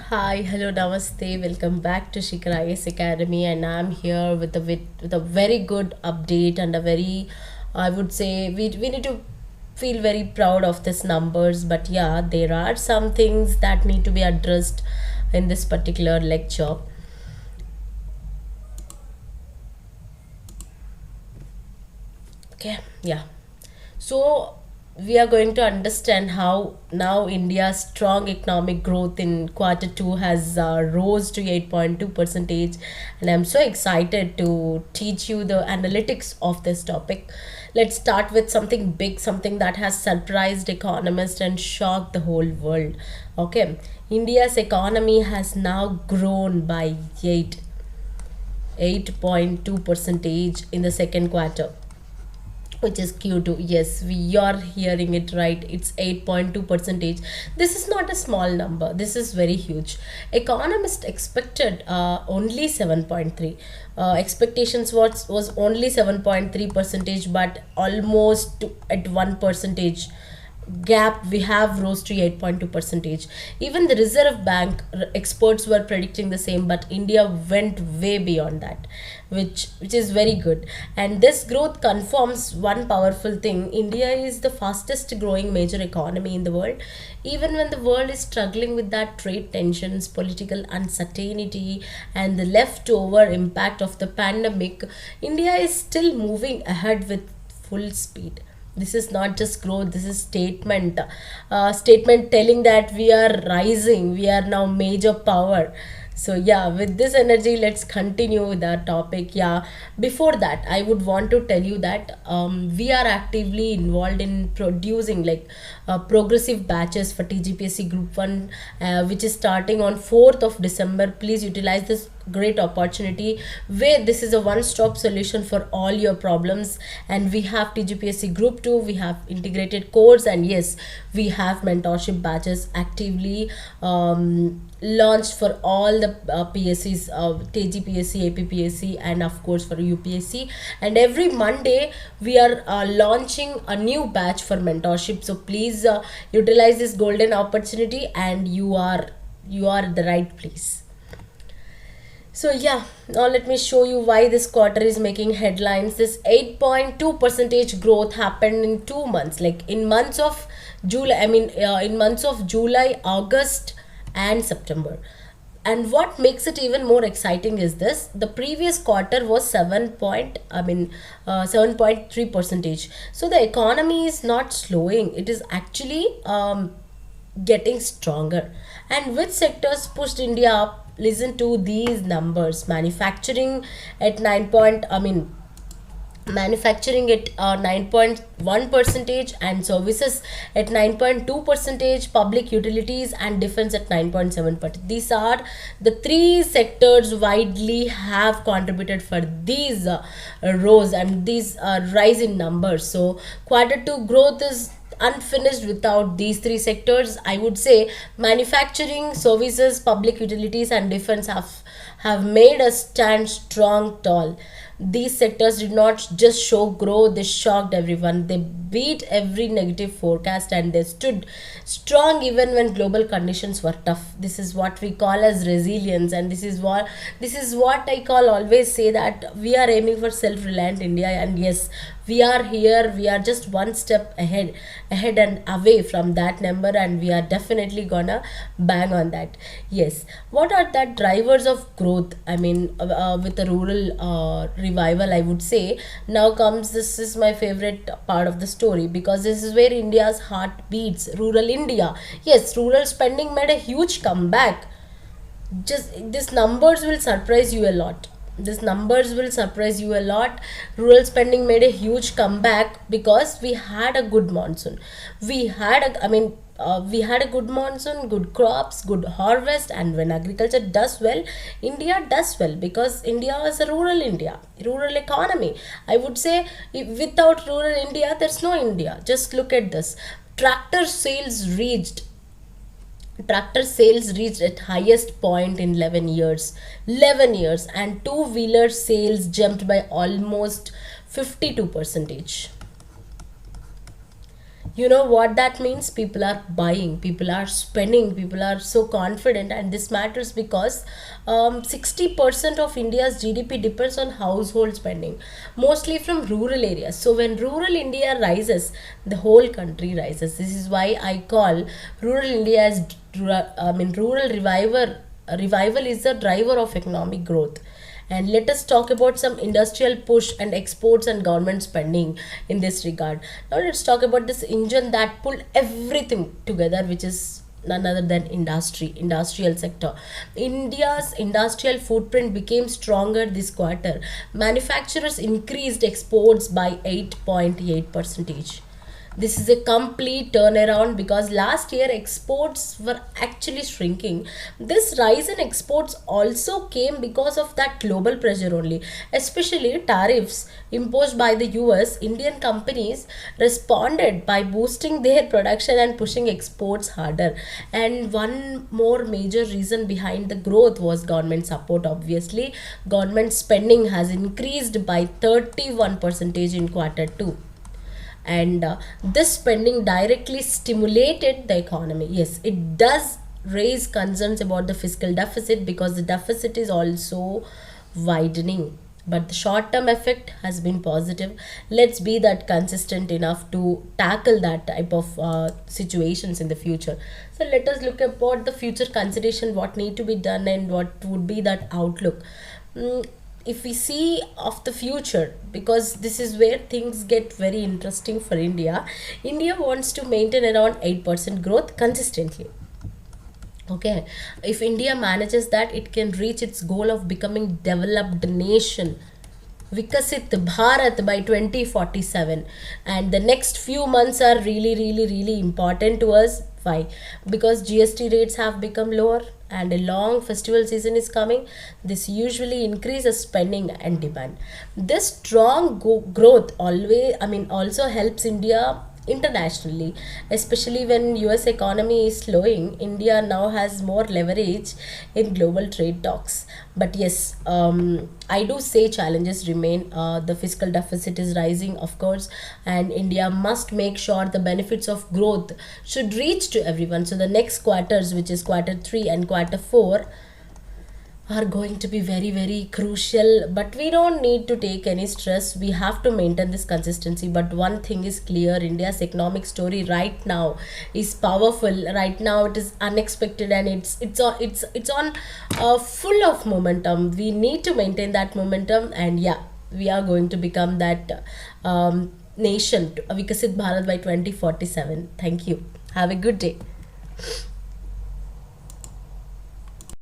Hi, hello, namaste. Welcome back to Shikar IS Academy, and I'm here with a very good update and a very, I would say, we need to feel very proud of this numbers. But yeah, there are some things that need to be addressed in this particular lecture. Okay, yeah. So we are going to understand how now India's strong economic growth in quarter two has rose to 8.2 percentage, and I'm so excited to teach you the analytics of this topic. Let's start with something big, something that has surprised economists and shocked the whole world. Okay, India's economy has now grown by 8.2 percentage in the second quarter, which is Q2. Yes, we are hearing it right. It's 8.2 percentage. This is not a small number. This is very huge. Economists expected only 7.3. Expectations was only 7.3 percentage, but almost at 1 percentage gap we have rose to 8.2 percentage. Even the Reserve Bank experts were predicting the same, but India went way beyond that, which is very good. And this growth confirms one powerful thing: India is the fastest growing major economy in the world. Even when the world is struggling with that trade tensions, political uncertainty, and the leftover impact of the pandemic, India is still moving ahead with full speed. This is not just growth, this is statement telling that we are rising, we are now major power. So yeah, with this energy, let's continue with our topic. Yeah, before that, I would want to tell you that we are actively involved in producing progressive batches for TGPSC Group 1, which is starting on 4th of December. Please utilize this great opportunity where this is a one-stop solution for all your problems. And we have TGPSC Group 2, we have integrated course, and yes, we have mentorship batches actively launched for all the PSCs, TGPSC, APPSC, and of course for UPSC. And every Monday we are launching a new batch for mentorship. So please utilize this golden opportunity, and you are at the right place. So yeah, now let me show you why this quarter is making headlines. This 8.2 percentage growth happened in 2 months, like in months of July. In months of July, August, and September. And what makes it even more exciting is this: the previous quarter was 7.3 percentage. So the economy is not slowing; it is actually getting stronger. And which sectors pushed India up? Listen to these numbers: manufacturing at 9 point manufacturing at 9.1 percentage, and services at 9.2 percentage, public utilities and defense at 9.7%. These are the three sectors widely have contributed for these rows and these rise in numbers. So quarter two growth is unfinished without these three sectors. I would say manufacturing, services, public utilities and defense have made us stand strong tall. These sectors did not just show growth, they shocked everyone. They beat every negative forecast, and they stood strong even when global conditions were tough. This is what we call as resilience, and this is what I call always say that we are aiming for self-reliant India. And yes, we are here, we are just one step ahead and away from that number, and we are definitely gonna bang on that. Yes, what are the drivers of growth? With the rural revival, I would say. Now comes, this is my favorite part of the story, because this is where India's heart beats: rural India. Yes, rural spending made a huge comeback. Just these numbers will surprise you a lot. These numbers will surprise you a lot. Rural spending made a huge comeback because we had a good monsoon. We had a good monsoon, good crops, good harvest. And when agriculture does well, India does well, because India is a rural India, rural economy. I would say without rural India, there's no India. Just look at this. Tractor sales reached Tractor sales reached its highest point in 11 years, and two-wheeler sales jumped by almost 52 percentage. You know what that means? People are buying, people are spending, people are so confident, and this matters because 60% of India's GDP depends on household spending, mostly from rural areas. So when rural India rises, the whole country rises. This is why I call rural India as rural revival. Revival is the driver of economic growth. And let us talk about some industrial push and exports and government spending in this regard. Now let's talk about this engine that pulled everything together, which is none other than industrial sector. India's industrial footprint became stronger this quarter. Manufacturers increased exports by 8.8 percentage. This is a complete turnaround because last year exports were actually shrinking. This rise in exports also came because of that global pressure only, especially tariffs imposed by the US. Indian companies responded by boosting their production and pushing exports harder. And one more major reason behind the growth was government support. Obviously, government spending has increased by 31 percentage in quarter 2, and this spending directly stimulated the economy. Yes, it does raise concerns about the fiscal deficit because the deficit is also widening, but the short term effect has been positive. Let's be that consistent enough to tackle that type of situations in the future. So let us look about the future consideration, what need to be done and what would be that outlook. If we see of the future, because this is where things get very interesting for India wants to maintain around 8% growth consistently. Okay, if India manages that, it can reach its goal of becoming developed nation, Vikasit Bharat by 2047. And the next few months are really important to us. Why? Because GST rates have become lower and a long festival season is coming. This usually increases spending and demand. This strong growth also helps India internationally, especially when US economy is slowing. India now has more leverage in global trade talks. But yes, I do say challenges remain. The fiscal deficit is rising, of course, and India must make sure the benefits of growth should reach to everyone. So the next quarters, which is quarter 3 and quarter 4, are going to be very crucial, but we don't need to take any stress. We have to maintain this consistency. But one thing is clear: India's economic story right now is powerful. Right now it is unexpected, and it's on full of momentum. We need to maintain that momentum, and yeah, we are going to become that nation, Vikasit Bharat by 2047. Thank you. Have a good day.